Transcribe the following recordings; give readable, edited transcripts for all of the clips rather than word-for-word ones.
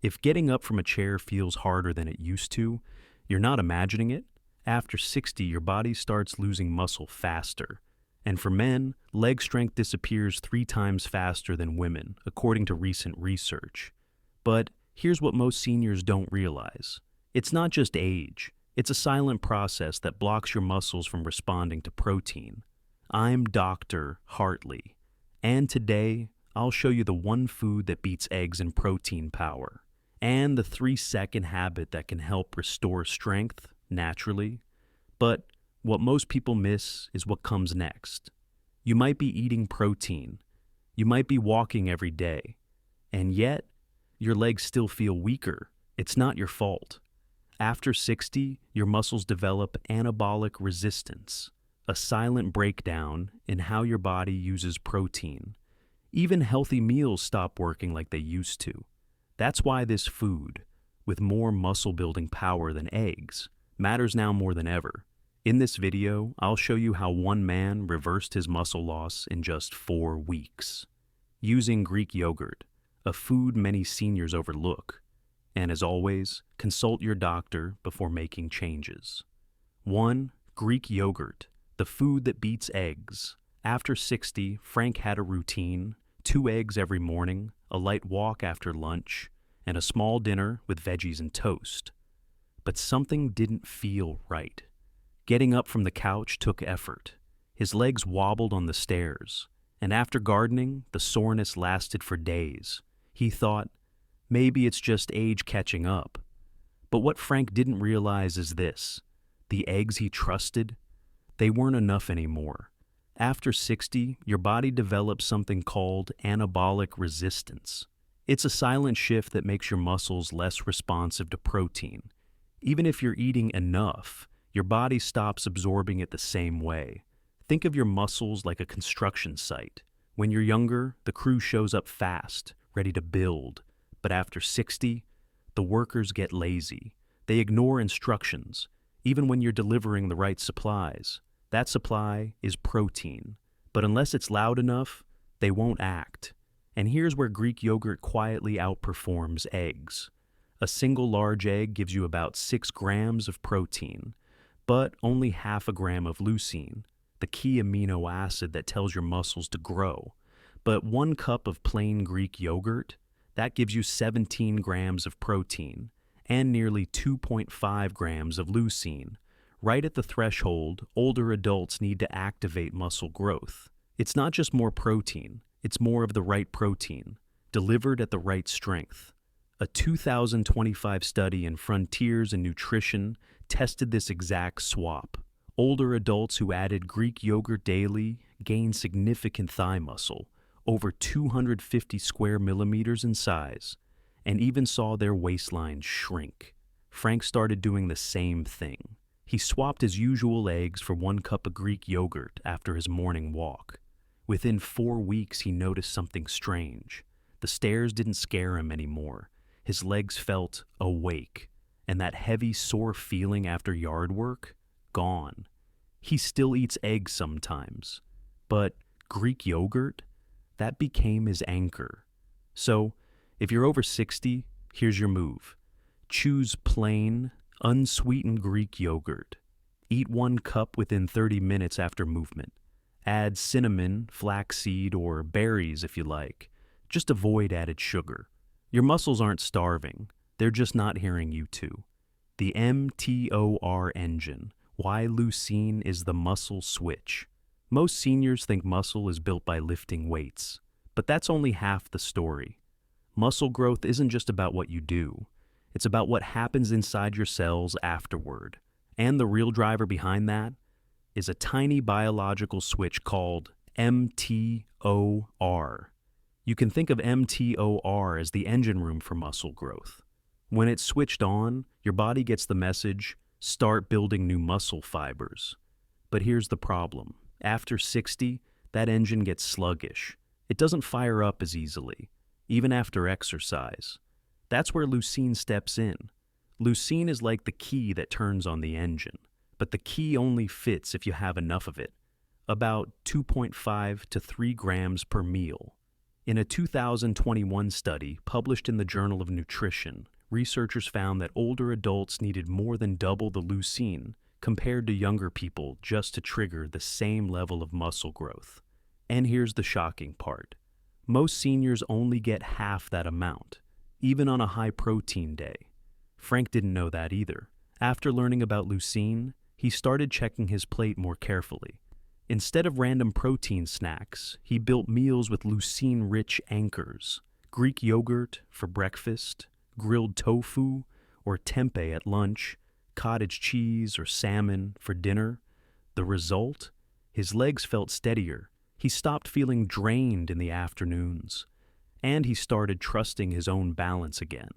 If getting up from a chair feels harder than it used to, you're not imagining it. After 60, your body starts losing muscle faster. And for men, leg strength disappears 3 times faster than women, according to recent research. But here's what most seniors don't realize. It's not just age. It's a silent process that blocks your muscles from responding to protein. I'm Dr. Hartley, and today I'll show you the one food that beats eggs in protein power, and the 3-second habit that can help restore strength naturally. But what most people miss is what comes next. You might be eating protein, you might be walking every day, and yet your legs still feel weaker. It's not your fault. After 60, your muscles develop anabolic resistance, a silent breakdown in how your body uses protein. Even healthy meals stop working like they used to. That's why this food, with more muscle-building power than eggs, matters now more than ever. In this video, I'll show you how one man reversed his muscle loss in just 4 weeks, using Greek yogurt, a food many seniors overlook. And as always, consult your doctor before making changes. 1. Greek yogurt, the food that beats eggs. After 60, Frank had a routine: 2 eggs every morning, a light walk after lunch, and a small dinner with veggies and toast. But something didn't feel right. Getting up from the couch took effort. His legs wobbled on the stairs, and after gardening, the soreness lasted for days. He thought, maybe it's just age catching up. But what Frank didn't realize is this: the eggs he trusted, they weren't enough anymore. After 60, your body develops something called anabolic resistance. It's a silent shift that makes your muscles less responsive to protein. Even if you're eating enough, your body stops absorbing it the same way. Think of your muscles like a construction site. When you're younger, the crew shows up fast, ready to build. But after 60, the workers get lazy. They ignore instructions, even when you're delivering the right supplies. That supply is protein, but unless it's loud enough, they won't act. And here's where Greek yogurt quietly outperforms eggs. A single large egg gives you about 6 grams of protein, but only ½ gram of leucine, the key amino acid that tells your muscles to grow. But 1 cup of plain Greek yogurt, that gives you 17 grams of protein and nearly 2.5 grams of leucine. Right at the threshold, older adults need to activate muscle growth. It's not just more protein, it's more of the right protein, delivered at the right strength. A 2025 study in Frontiers in Nutrition tested this exact swap. Older adults who added Greek yogurt daily gained significant thigh muscle, over 250 square millimeters in size, and even saw their waistline shrink. Frank started doing the same thing. He swapped his usual eggs for 1 cup of Greek yogurt after his morning walk. Within 4 weeks, he noticed something strange. The stairs didn't scare him anymore. His legs felt awake, and that heavy, sore feeling after yard work, gone. He still eats eggs sometimes, but Greek yogurt, that became his anchor. So, if you're over 60, here's your move. Choose plain, unsweetened Greek yogurt. Eat 1 cup within 30 minutes after movement. Add cinnamon, flaxseed, or berries if you like. Just avoid added sugar. Your muscles aren't starving. They're just not hearing you to. The mTOR engine, why leucine is the muscle switch. Most seniors think muscle is built by lifting weights, but that's only half the story. Muscle growth isn't just about what you do. It's about what happens inside your cells afterward. And the real driver behind that is a tiny biological switch called mTOR. You can think of mTOR as the engine room for muscle growth. When it's switched on, your body gets the message, start building new muscle fibers. But here's the problem. After 60, that engine gets sluggish. It doesn't fire up as easily, even after exercise. That's where leucine steps in. Leucine is like the key that turns on the engine, but the key only fits if you have enough of it, about 2.5 to 3 grams per meal. In a 2021 study published in the Journal of Nutrition, researchers found that older adults needed more than double the leucine compared to younger people just to trigger the same level of muscle growth. And here's the shocking part. Most seniors only get half that amount, even on a high-protein day. Frank didn't know that either. After learning about leucine, he started checking his plate more carefully. Instead of random protein snacks, he built meals with leucine-rich anchors: Greek yogurt for breakfast, grilled tofu or tempeh at lunch, cottage cheese or salmon for dinner. The result? His legs felt steadier. He stopped feeling drained in the afternoons. And he started trusting his own balance again,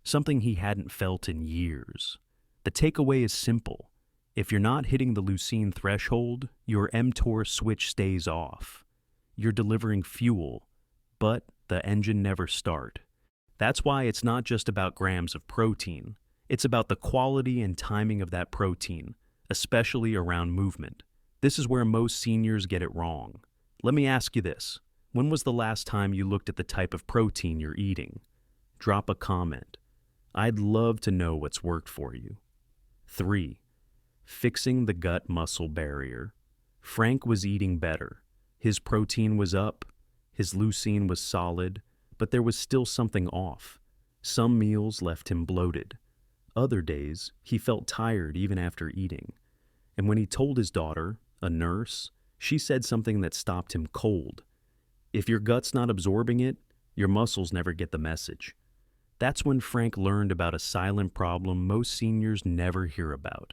something he hadn't felt in years. The takeaway is simple. If you're not hitting the leucine threshold, your mTOR switch stays off. You're delivering fuel, but the engine never starts. That's why it's not just about grams of protein. It's about the quality and timing of that protein, especially around movement. This is where most seniors get it wrong. Let me ask you this. When was the last time you looked at the type of protein you're eating? Drop a comment. I'd love to know what's worked for you. 3. Fixing the gut-muscle barrier. Frank was eating better. His protein was up, his leucine was solid, but there was still something off. Some meals left him bloated. Other days, he felt tired even after eating. And when he told his daughter, a nurse, she said something that stopped him cold. If your gut's not absorbing it, your muscles never get the message. That's when Frank learned about a silent problem most seniors never hear about: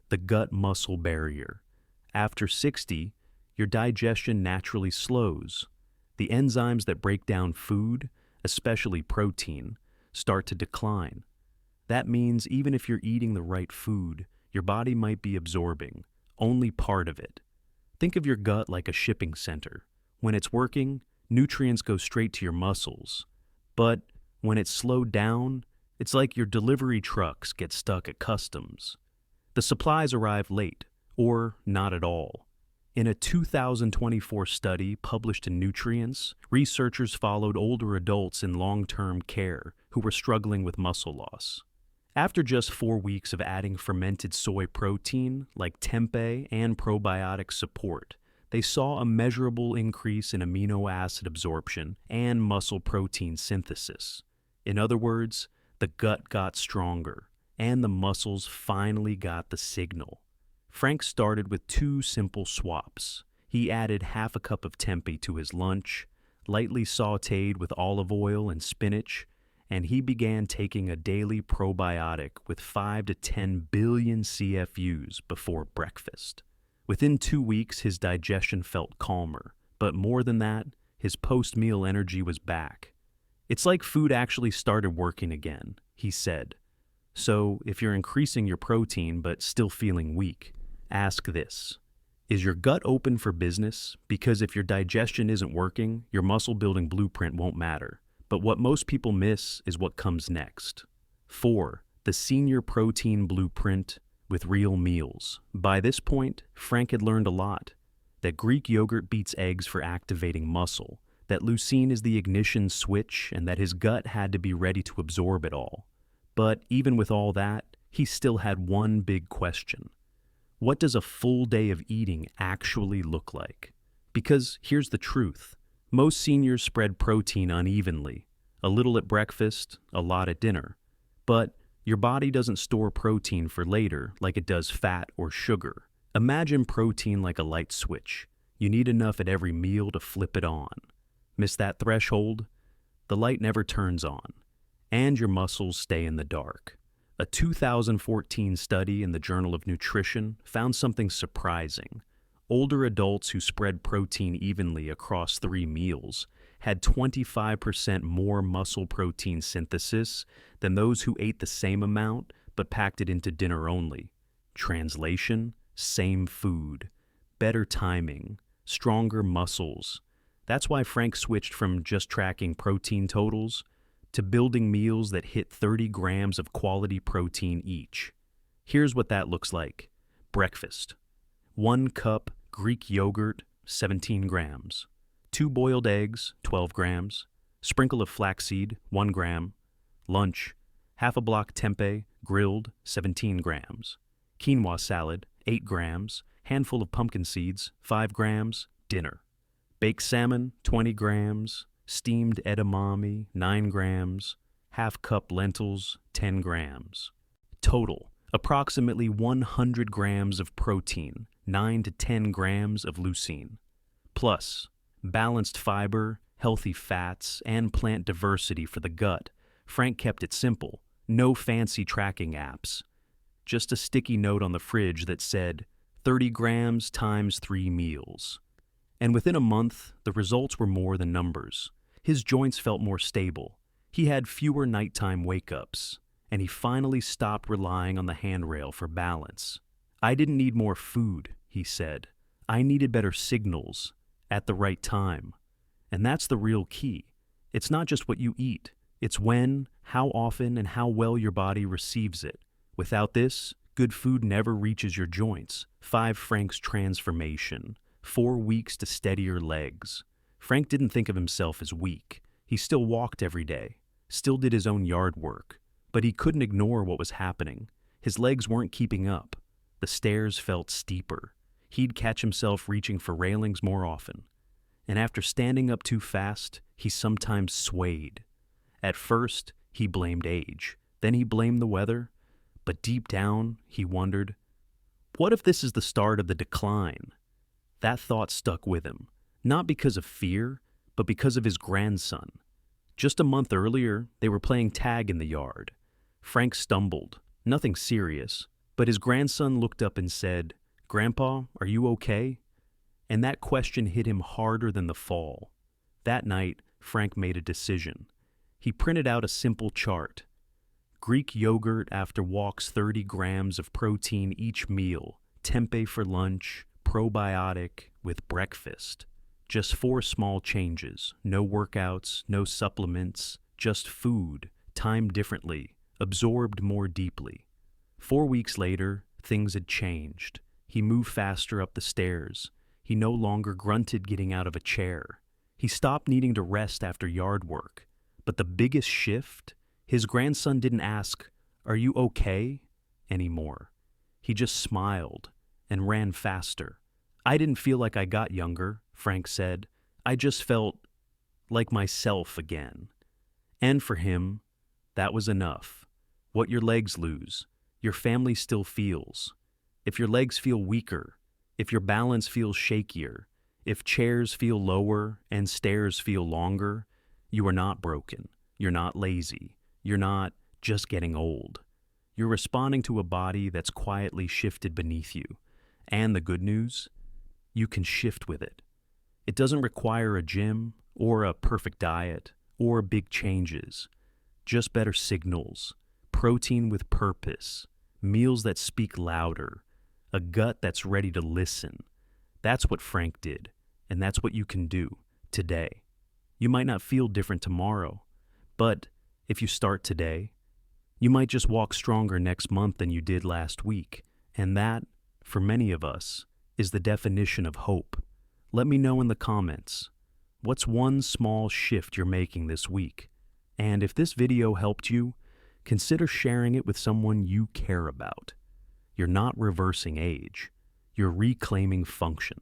the gut-muscle barrier. After 60, your digestion naturally slows. The enzymes that break down food, especially protein, start to decline. That means even if you're eating the right food, your body might be absorbing only part of it. Think of your gut like a shipping center. When it's working, nutrients go straight to your muscles. But when it's slowed down, it's like your delivery trucks get stuck at customs. The supplies arrive late, or not at all. In a 2024 study published in Nutrients, researchers followed older adults in long-term care who were struggling with muscle loss. After just 4 weeks of adding fermented soy protein, like tempeh, and probiotic support, they saw a measurable increase in amino acid absorption and muscle protein synthesis. In other words, the gut got stronger, and the muscles finally got the signal. Frank started with 2 simple swaps. He added half a cup of tempeh to his lunch, lightly sautéed with olive oil and spinach, and he began taking a daily probiotic with 5 to 10 billion CFUs before breakfast. Within 2 weeks, his digestion felt calmer, but more than that, his post-meal energy was back. It's like food actually started working again, he said. So, if you're increasing your protein but still feeling weak, ask this. Is your gut open for business? Because if your digestion isn't working, your muscle-building blueprint won't matter. But what most people miss is what comes next. 4. The senior protein blueprint with real meals. By this point, Frank had learned a lot. That Greek yogurt beats eggs for activating muscle, that leucine is the ignition switch, and that his gut had to be ready to absorb it all. But even with all that, he still had one big question. What does a full day of eating actually look like? Because here's the truth. Most seniors spread protein unevenly, a little at breakfast, a lot at dinner. But your body doesn't store protein for later like it does fat or sugar. Imagine protein like a light switch. You need enough at every meal to flip it on. Miss that threshold? The light never turns on, and your muscles stay in the dark. A 2014 study in the Journal of Nutrition found something surprising. Older adults who spread protein evenly across 3 meals had 25% more muscle protein synthesis than those who ate the same amount but packed it into dinner only. Translation: same food, better timing, stronger muscles. That's why Frank switched from just tracking protein totals to building meals that hit 30 grams of quality protein each. Here's what that looks like. Breakfast: 1 cup Greek yogurt, 17 grams. 2 boiled eggs, 12 grams, sprinkle of flaxseed, 1 gram, lunch, half a block tempeh, grilled, 17 grams, quinoa salad, 8 grams, handful of pumpkin seeds, 5 grams, dinner. Baked salmon, 20 grams, steamed edamame, 9 grams, half cup lentils, 10 grams. Total, approximately 100 grams of protein, 9 to 10 grams of leucine. Plus, balanced fiber, healthy fats, and plant diversity for the gut. Frank kept it simple, no fancy tracking apps. Just a sticky note on the fridge that said 30 grams times 3 meals. And within a month, the results were more than numbers. His joints felt more stable. He had fewer nighttime wake-ups, and he finally stopped relying on the handrail for balance. I didn't need more food, he said. I needed better signals at the right time. And that's the real key. It's not just what you eat. It's when, how often, and how well your body receives it. Without this, good food never reaches your joints. 5 Frank's transformation. 4 weeks to steadier legs. Frank didn't think of himself as weak. He still walked every day, still did his own yard work, but he couldn't ignore what was happening. His legs weren't keeping up. The stairs felt steeper. He'd catch himself reaching for railings more often. And after standing up too fast, he sometimes swayed. At first, he blamed age. Then he blamed the weather. But deep down, he wondered, what if this is the start of the decline? That thought stuck with him, not because of fear, but because of his grandson. Just a month earlier, they were playing tag in the yard. Frank stumbled, nothing serious, but his grandson looked up and said, "Grandpa, are you okay?" And that question hit him harder than the fall. That night, Frank made a decision. He printed out a simple chart. Greek yogurt after walks, 30 grams of protein each meal, tempeh for lunch, probiotic with breakfast. Just 4 small changes, no workouts, no supplements, just food, timed differently, absorbed more deeply. 4 weeks later, things had changed. He moved faster up the stairs. He no longer grunted getting out of a chair. He stopped needing to rest after yard work. But the biggest shift, his grandson didn't ask, "Are you okay?" anymore. He just smiled and ran faster. "I didn't feel like I got younger," Frank said. "I just felt like myself again." And for him, that was enough. What your legs lose, your family still feels. If your legs feel weaker, if your balance feels shakier, if chairs feel lower and stairs feel longer, you are not broken. You're not lazy. You're not just getting old. You're responding to a body that's quietly shifted beneath you. And the good news? You can shift with it. It doesn't require a gym or a perfect diet or big changes. Just better signals, protein with purpose, meals that speak louder, a gut that's ready to listen. That's what Frank did, and that's what you can do today. You might not feel different tomorrow, but if you start today, you might just walk stronger next month than you did last week. And that, for many of us, is the definition of hope. Let me know in the comments, what's one small shift you're making this week? And if this video helped you, consider sharing it with someone you care about. You're not reversing age. You're reclaiming function.